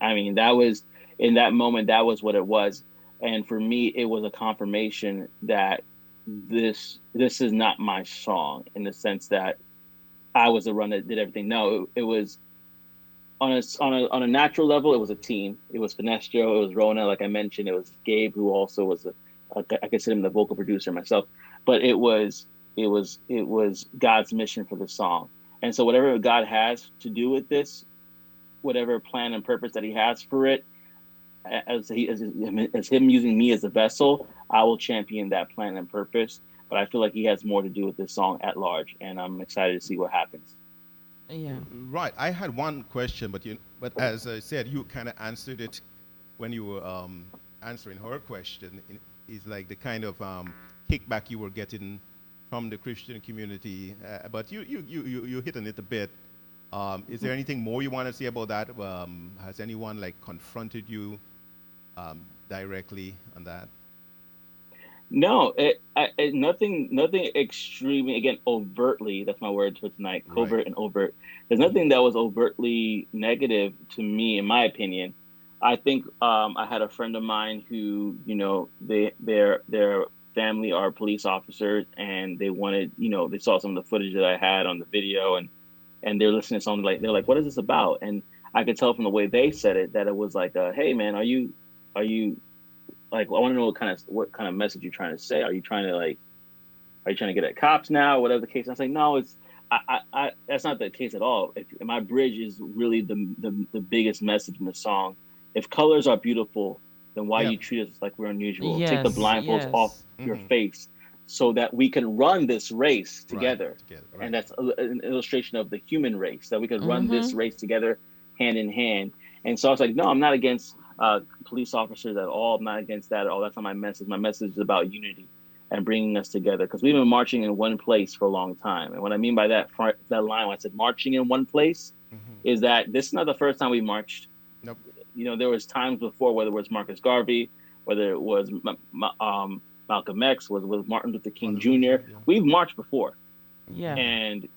I mean, that was in that moment, that was what it was. And for me, it was a confirmation that this is not my song in the sense that I was the one that did everything. No, it was on a natural level, it was a team. It was Finestro, it was Rona, like I mentioned, it was Gabe, who also was I consider him the vocal producer myself. But it was God's mission for the song, and so whatever God has to do with this, whatever plan and purpose that He has for it, as Him using me as a vessel, I will champion that plan and purpose. But I feel like He has more to do with this song at large, and I'm excited to see what happens. Yeah. Right. I had one question, but as I said, you kind of answered it when you were answering her question. Is like the kind of kickback you were getting from the Christian community. But you hit on it a bit. Is there anything more you want to say about that? Has anyone like confronted you directly on that? No, nothing extreme. Again, overtly. That's my word for tonight. Right. Covert and overt. There's Hmm. nothing that was overtly negative to me, in my opinion. I think I had a friend of mine who, their family are police officers, and they wanted, they saw some of the footage that I had on the video, and they're listening to something like they're like, "What is this about?" And I could tell from the way they said it that it was like, "Hey, man, are you like, I want to know what kind of message you're trying to say. Are you trying to get at cops now, whatever the case?" I was like, no, it's that's not the case at all. If my bridge is really the biggest message in the song. If colors are beautiful, then why Yeah. you treat us like we're unusual? Take the Yes, blindfolds off yes. your Hmm. face so that we can run this race Right. together. Together. And Right. that's an illustration of the human race, that we could run Mm-hmm. this race together hand in hand. And so I was like, no, I'm not against police officers at all. I'm not against that at all. That's not my message. My message is about unity. and bringing us together, because we've been marching in one place for a long time. And what I mean by that line when I said marching in one place is that this is not the first time we marched. Nope. There was times before, whether it was Marcus Garvey, whether it was Malcolm X, was Martin Luther King Jr. Yeah. We've marched before, Yeah. and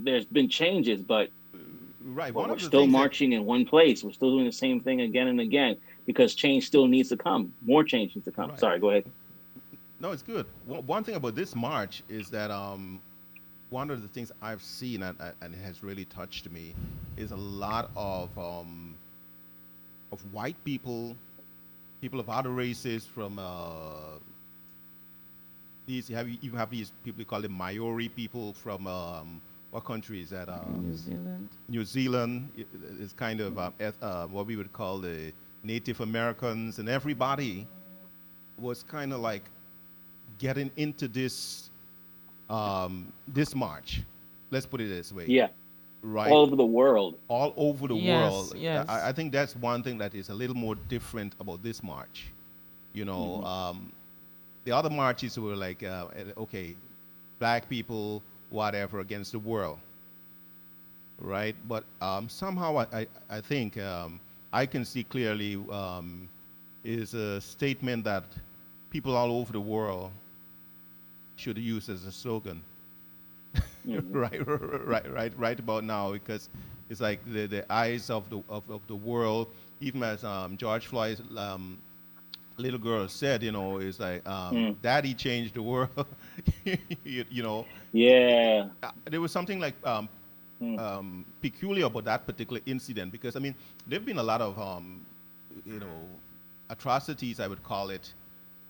there's been changes, but Right. we're still marching in one place. We're still doing the same thing again and again because change still needs to come. More change needs to come. Right. Sorry, go ahead. No, it's good. One thing about this march is that one of the things I've seen and it has really touched me is a lot of white people, people of other races from you have these people, we call them Maori people from what country is that? New Zealand. New Zealand is kind of what we would call the Native Americans, and everybody was kind of like getting into this this march. Let's put it this way. Yeah. Right. All over the world. All over the world. Yes. I think that's one thing that is a little more different about this march. The other marches were like, okay, black people, whatever, against the world, right? But somehow I think I can see clearly is a statement that people all over the world should use as a slogan. right about now, because it's like the eyes of the world, even as George Floyd's little girl said, is like daddy changed the world. Yeah. There was something like peculiar about that particular incident, because I mean there've been a lot of atrocities, I would call it,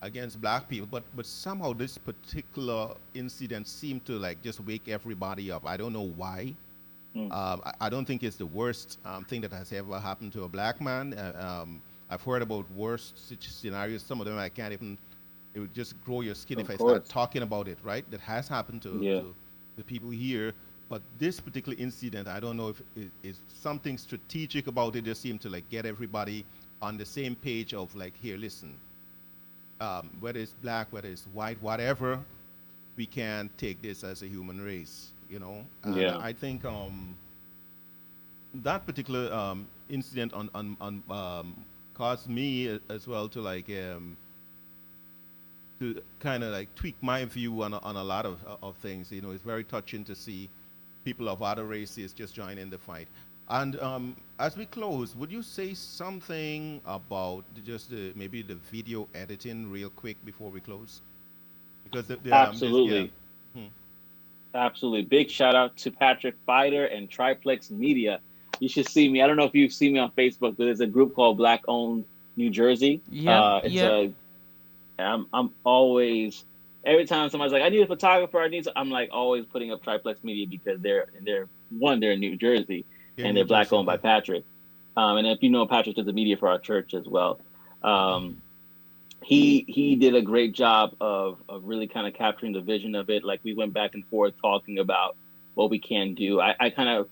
against black people, but somehow this particular incident seemed to like just wake everybody up. I don't know why. I don't think it's the worst thing that has ever happened to a black man. I've heard about worse scenarios. Some of them I can't even. It would just grow your skin if I start talking about it. Right? That has happened to the people here. But this particular incident, I don't know if it is something strategic about it. Just seemed to like get everybody on the same page of like, here, listen. Whether it's black, whether it's white, whatever, we can take this as a human race, And I think that particular incident caused me as well to like to kind of like tweak my view on a lot of things. It's very touching to see people of other races just join in the fight. And as we close, would you say something about just maybe the video editing real quick before we close? Because absolutely. Absolutely. Big shout out to Patrick Fider and Triplex Media. You should see me. I don't know if you've seen me on Facebook, but there's a group called Black Owned New Jersey. I'm always, every time somebody's like, I need a photographer, I'm like always putting up Triplex Media because they're in New Jersey. Yeah, and they're black owned by Patrick. And if you know, Patrick does the media for our church as well. He did a great job of really kind of capturing the vision of it. Like we went back and forth talking about what we can do. I kind of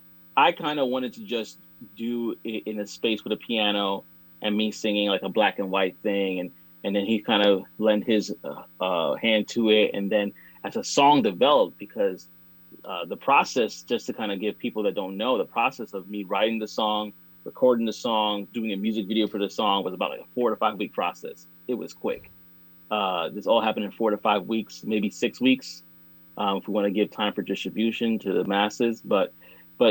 wanted to just do it in a space with a piano and me singing like a black and white thing. And then he kind of lent his hand to it. And then as a song developed, because the process, just to kind of give people that don't know, the process of me writing the song, recording the song, doing a music video for the song was about like a 4 to 5 week process. It was quick. This all happened in 4 to 5 weeks, maybe 6 weeks, if we want to give time for distribution to the masses. But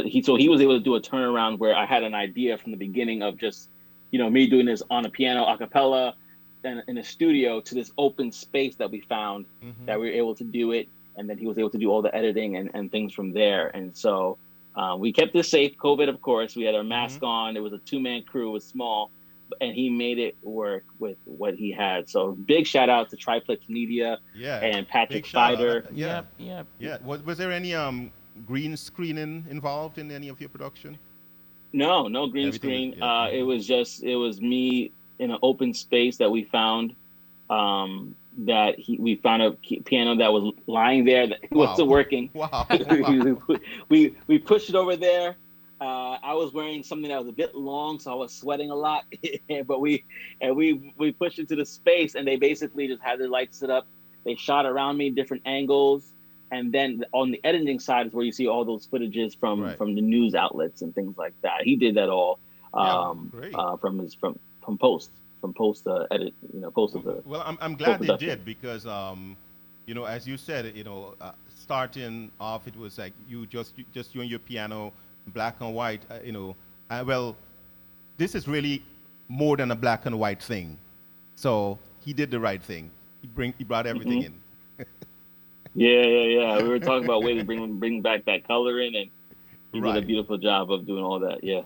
he was able to do a turnaround where I had an idea from the beginning of just, me doing this on a piano a cappella and in a studio to this open space that we found that we were able to do it. And then he was able to do all the editing and things from there. And so we kept this safe. COVID, of course. We had our mask on. It was a 2-man crew. It was small. And he made it work with what he had. So big shout out to Triplex Media and Patrick Fider. Yeah. Was there any green screening involved in any of your production? No green screen. It was me in an open space that we found. We found a piano that was lying there that wasn't working. Wow. we pushed it over there. I was wearing something that was a bit long, so I was sweating a lot. But we pushed into the space, and they basically just had their lights set up. They shot around me, different angles, and then on the editing side is where you see all those footages from Right. from the news outlets and things like that. He did that all Yeah. Great. from post edit, post of the Well, I'm post glad they production. did because, as you said, starting off, it was like just you and your piano, black and white. Well, this is really more than a black and white thing. So he did the right thing. He brought everything Hmm. in. Yeah. We were talking about ways to bring back that color in, and he did a Right. beautiful job of doing all that. Yeah.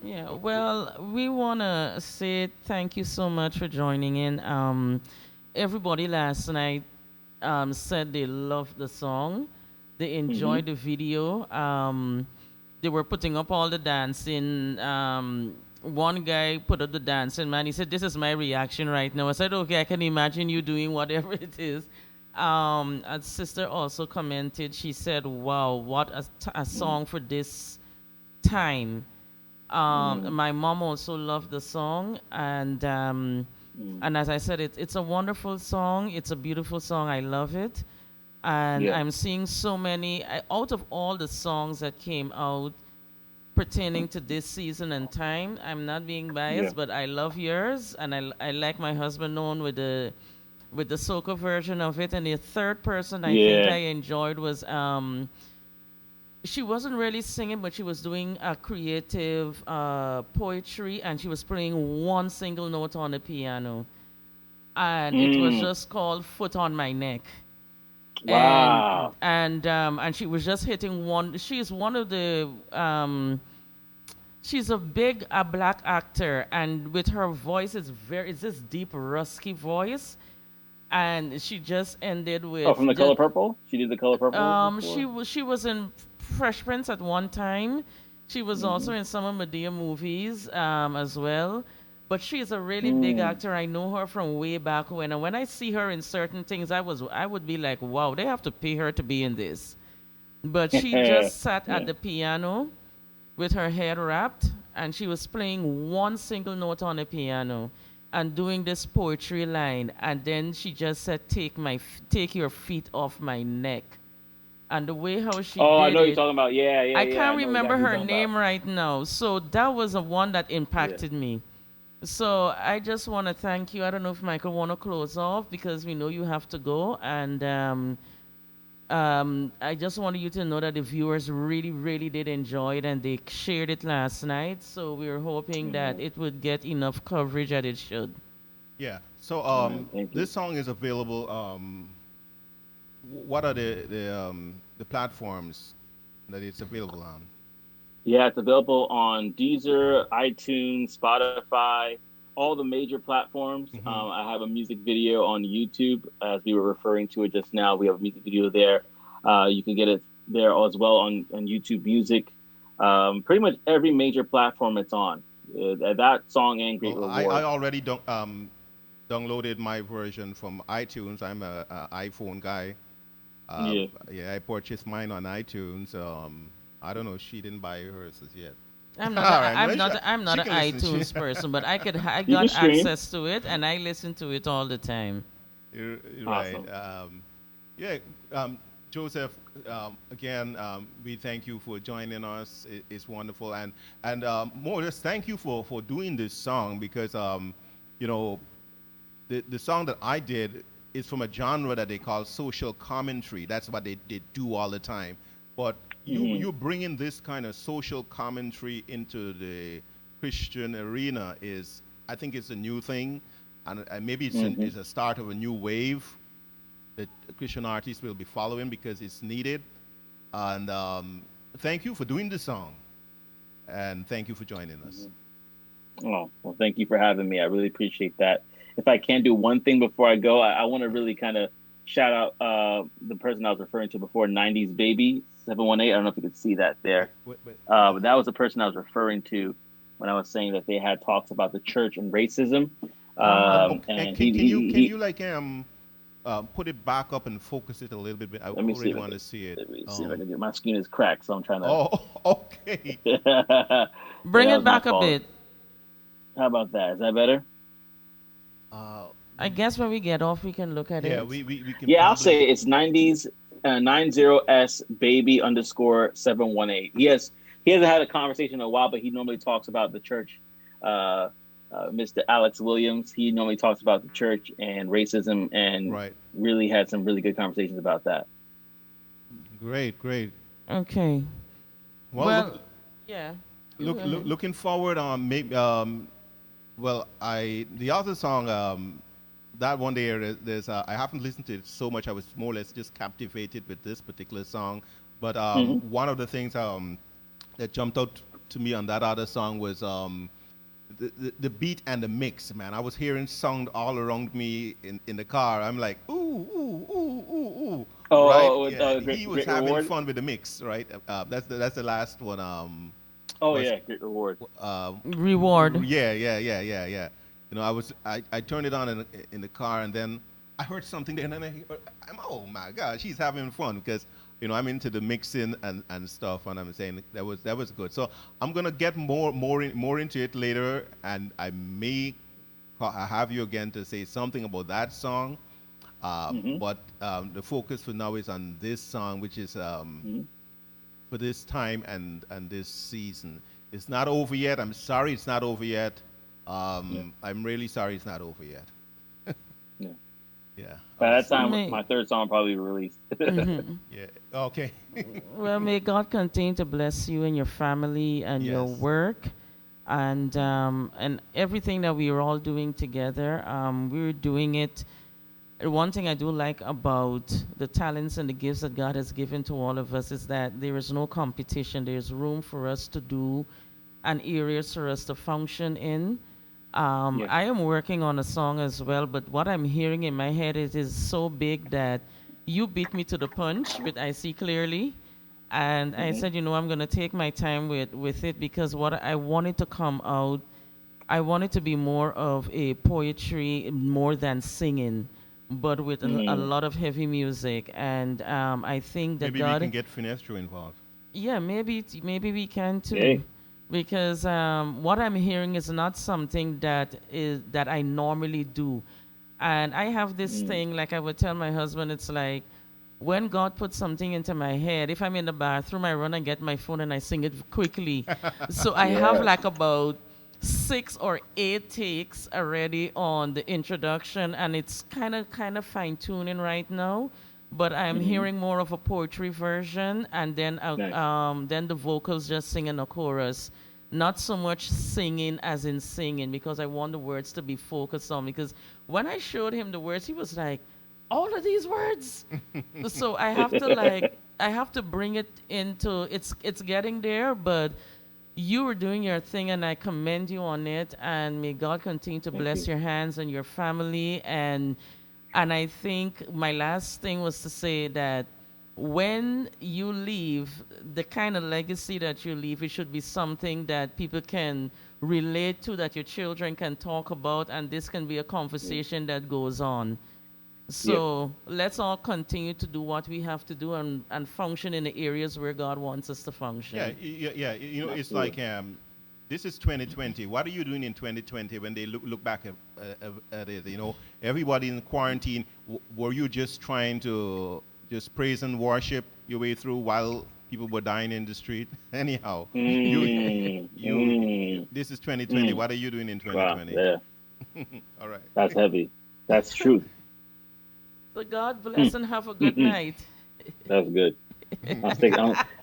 Yeah, well, we want to say thank you so much for joining in. Everybody last night said they loved the song, they Hmm. enjoyed the video. They were putting up all the dancing. One guy put up the dancing, man. He said, "This is my reaction right now." I said, "Okay, I can imagine you doing whatever it is." A sister also commented. She said, "Wow, what a song for this time." Mm, My mom also loved the song, mm, and as I said, it's a wonderful song. It's a beautiful song. I love it, and yeah. I'm seeing so many out of all the songs that came out pertaining to this season and time. I'm not being Yeah. biased, but I love yours, and I like my husband known with the soca version of it. And the third person I think Yeah. I enjoyed was she wasn't really singing, but she was doing a creative poetry, and she was playing one single note on the piano, and it was Mm, just called "Foot on My Neck." And wow. and she was just hitting one. She's one of the she's a black actor, and with her voice, it's this deep, rusky voice, and she just ended Oh, with from the just, Color Purple? She did the Color Purple before? she was in Fresh Prince at one time. She was also Hmm. in some of Medea movies as well. But she is a really big Mm. actor. I know her from way back when. And when I see her in certain things, I would be like, wow, they have to pay her to be in this. But she just sat at Yeah. the piano with her head wrapped, and she was playing one single note on the piano and doing this poetry line, and then she just said, take your feet off my neck." And the way how she Oh, I did know what you're it, talking about. Yeah. I I can't know remember exactly what her you're talking about. name right now. So that was the one that Yeah. impacted me. So I just want to thank you. I don't know if Michael want to close off because we know you have to go, and I just wanted you to know that the viewers really, really did enjoy it, and they shared it last night. So we were hoping that Amen. it would get enough coverage that it should. Yeah. So Amen. Thank you. this song is available. What are the platforms that it's available on? Yeah, it's available on Deezer, iTunes, Spotify, all the major platforms. Hmm. I have a music video on YouTube, as we were referring to it just now. We have a music video there. You can get it there as well on YouTube Music. Pretty much every major platform it's on. That song and Great Well, I Reward. already downloaded my version from iTunes. I'm a iPhone guy. Yeah. Yeah, I purchased mine on iTunes. I don't know. She didn't buy hers as yet. I'm not. All A, right, I'm well, not. I'm not she an can listen. iTunes person, but I You can got stream. access to it, and I listen to it all the time. You're right. Awesome. Yeah, Joseph. Again, we thank you for joining us. It's wonderful, and more just thank you for doing this song because you know the song that I did is from a genre that they call social commentary. That's what they do all the time. But Hmm. you bringing this kind of social commentary into the Christian arena is, I think, it's a new thing, and maybe Hmm. it's a start of a new wave that Christian artists will be following because it's needed. And thank you for doing the song, and thank you for joining us. Oh, well, thank you for having me. I really appreciate that. If I can do one thing before I go, I want to really kind of shout out the person I was referring to before, 90s Baby 718. I don't know if you could see that there. But that was the person I was referring to when I was saying that they had talks about the church and racism. Uh huh. Okay, And can you he like put it back up and focus it a little bit. I Let me see really if I want can. to see it. Let me see if I can do. My screen is cracked, so I'm trying to. Oh, okay. Yeah, Bring that it was my back a fault. bit. How about that? Is that better? Uh, I guess when we get off, we can look at yeah, it. we can Yeah, I'll probably. say it's 90s 90s baby underscore 718. He hasn't had a conversation in a while, but he normally talks about the church. Uh, Mr. Alex Williams, he normally talks about the church and racism, and Right. really had some really good conversations about that. Great, great. Okay. Well, Well, yeah. You go ahead. looking forward on maybe. Well, the other song, that one there's I haven't listened to it so much. I was more or less just captivated with this particular song. But Hmm. one of the things that jumped out to me on that other song was the beat and the mix. Man, I was hearing sound all around me in the car. I'm like, ooh, ooh, ooh, ooh, ooh. Right? Yeah, he Great, was great having reward. fun with the mix. Right? That's the last one. Oh Was yeah, great reward. um, Reward. yeah. You know, I turned it on in the car, and then I heard something there, and then I'm, oh my gosh, he's having fun because I'm into the mixing and stuff, and I'm saying that was good. So I'm gonna get more into it later, and I may have you again to say something about that song. Hmm. But the focus for now is on this song, which is Hmm. for this time and this season. It's not over yet. I'm sorry it's not over yet. Yeah, I'm really sorry it's not over yet. yeah. Yeah. By that So time, may my third song probably released. Yeah. Okay. well, may God continue to bless you and your family and your Yes. work, and everything that we are all doing together. We're doing it. One thing I do like about the talents and the gifts that God has given to all of us is that there is no competition. There's room for us to do and areas for us to function in. Yeah. I am working on a song as well, but what I'm hearing in my head is so big that you beat me to the punch with I See Clearly. And I Hmm. said, I'm going to take my time with it because what I wanted to come out, I want it to be more of a poetry more than singing, but with a Mm. lot of heavy music. And I think that Maybe we can God, get Finestro involved. yeah, maybe we can too, Hey. because what I'm hearing is not something that I normally do, and I have this Mm. thing like I would tell my husband, it's like when God puts something into my head, if I'm in the bathroom, I run and get my phone and I sing it quickly. So I have Yes. like about 6 or 8 takes already on the introduction, and it's kind of fine tuning right now. But I'm Hmm. hearing more of a poetry version, and Nice. then the vocals just singing a chorus. Not so much singing as in singing, because I want the words to be focused on. Because when I showed him the words, he was like, all of these words. So I have to bring it into it's getting there, but you were doing your thing and I commend you on it, and may God continue to Thank bless you. your hands and your family. And I think my last thing was to say that when you leave, the kind of legacy that you leave, it should be something that people can relate to, that your children can talk about, and this can be a Mm. conversation that goes on. Yeah. So let's all continue to do what we have to do, and function in the areas where God wants us to Yeah, function. yeah. It's like Absolutely. this is 2020. What are you doing in 2020 when they look back at it? Everybody in quarantine. Were you just trying to just praise and worship your way through while people were dying in the street? Anyhow, you, Mm. you. Mm. This is 2020. Mm. What are you doing in Wow. 2020? Yeah. All right. That's heavy. That's truth. So God bless Mm. and have a good night. That's good.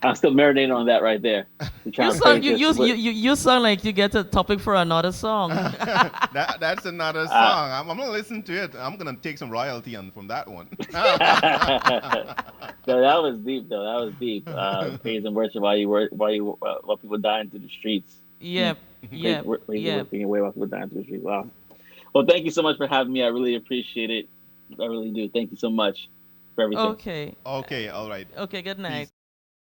I'm still marinating on that right there. You're You trying to sound praise you this. you you you, you sound like you get a topic for another song. That's another Uh, song. I'm gonna listen to it. I'm gonna take some royalty on from that one. no, that was deep though. That was deep. Praise and worship while people dying through the streets. Mm. Yep, Praise, yep, praise and yep. worship away while people dying through the streets. Wow. Well, thank you so much for having me. I really appreciate it. I really do. Thank you so much for everything. Okay. Okay, all right. Okay, good night. Peace.